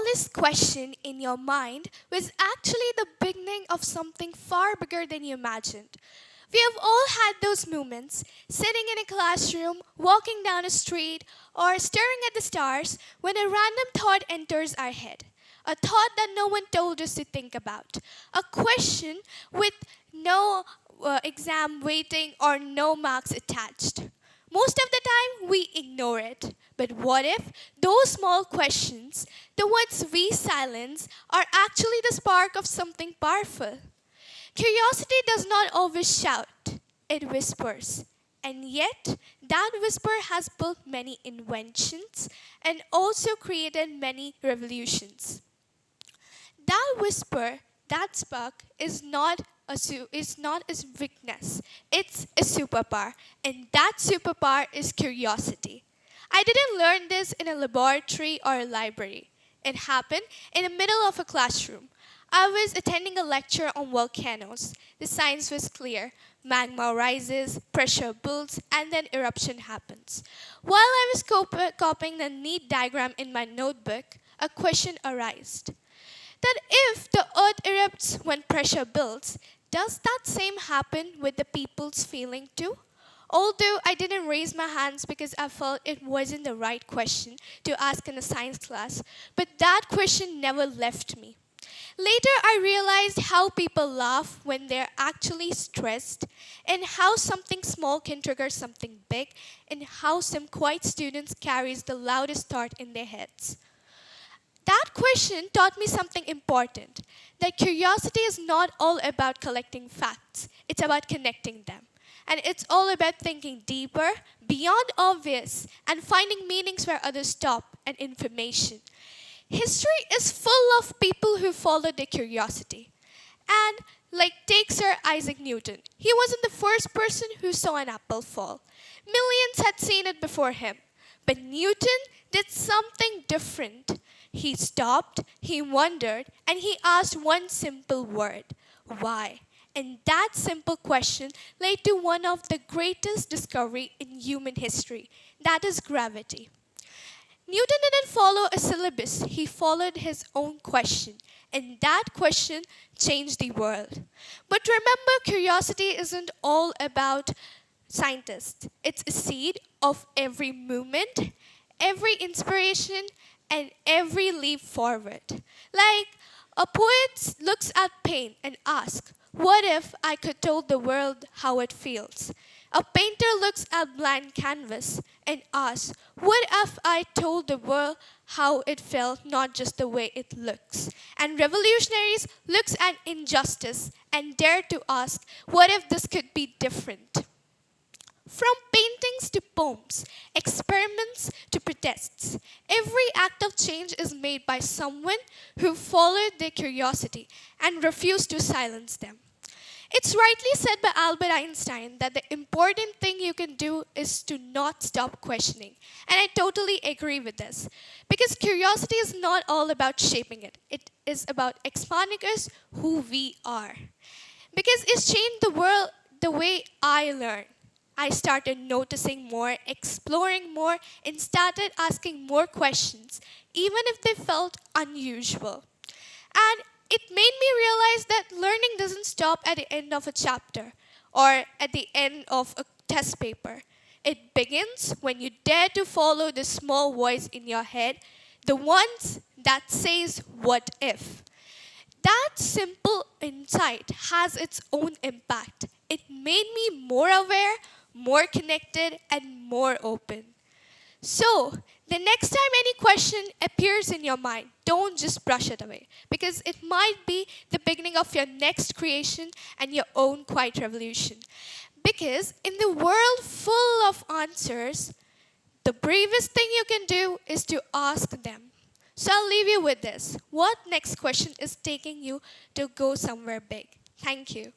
smallest question in your mind was actually the beginning of something far bigger than you imagined. We have all had those moments, sitting in a classroom, walking down a street, or staring at the stars, when a random thought enters our head. A thought that no one told us to think about. A question with no exam waiting or no marks attached. Most of the time, we ignore it. But what if those small questions, the ones we silence, are actually the spark of something powerful? Curiosity does not always shout, it whispers. And yet, that whisper has built many inventions and also created many revolutions. That whisper, that spark, is not a weakness. It's a superpower, and that superpower is curiosity. I didn't learn this in a laboratory or a library. It happened in the middle of a classroom. I was attending a lecture on volcanoes. The science was clear. Magma rises, pressure builds, and then eruption happens. While I was copying the neat diagram in my notebook, a question arose. That if the earth erupts when pressure builds, does that same happen with the people's feeling too? Although I didn't raise my hands because I felt it wasn't the right question to ask in a science class, but that question never left me. Later, I realized how people laugh when they're actually stressed, and how something small can trigger something big, and how some quiet students carries the loudest thought in their heads. That question taught me something important, that curiosity is not all about collecting facts, it's about connecting them. And it's all about thinking deeper, beyond obvious, and finding meanings where others stop, and information. History is full of people who followed their curiosity. And take Sir Isaac Newton. He wasn't the first person who saw an apple fall. Millions had seen it before him. But Newton did something different. He stopped, he wondered, and he asked one simple word: why? And that simple question led to one of the greatest discoveries in human history, that is gravity. Newton didn't follow a syllabus, he followed his own question. And that question changed the world. But remember, curiosity isn't all about scientists. It's a seed of every movement, every inspiration, and every leap forward. Like a poet looks at pain and asks, what if I could tell the world how it feels? A painter looks at blank canvas and asks, what if I told the world how it felt, not just the way it looks? And revolutionaries looks at injustice and dare to ask, what if this could be different? From paintings to poems, experiments to protests, every act of change is made by someone who followed their curiosity and refused to silence them. It's rightly said by Albert Einstein that the important thing you can do is to not stop questioning. And I totally agree with this. Because curiosity is not all about shaping it. It is about expanding us who we are. Because it's changed the world the way I learn. I started noticing more, exploring more, and started asking more questions, even if they felt unusual. And it made me realize that learning doesn't stop at the end of a chapter or at the end of a test paper. It begins when you dare to follow the small voice in your head, the ones that says, what if? That simple insight has its own impact. It made me more aware, more connected, and more open. So, the next time any question appears in your mind, don't just brush it away, because it might be the beginning of your next creation and your own quiet revolution. Because in the world full of answers, the bravest thing you can do is to ask them. So I'll leave you with this. What next question is taking you to go somewhere big? Thank you.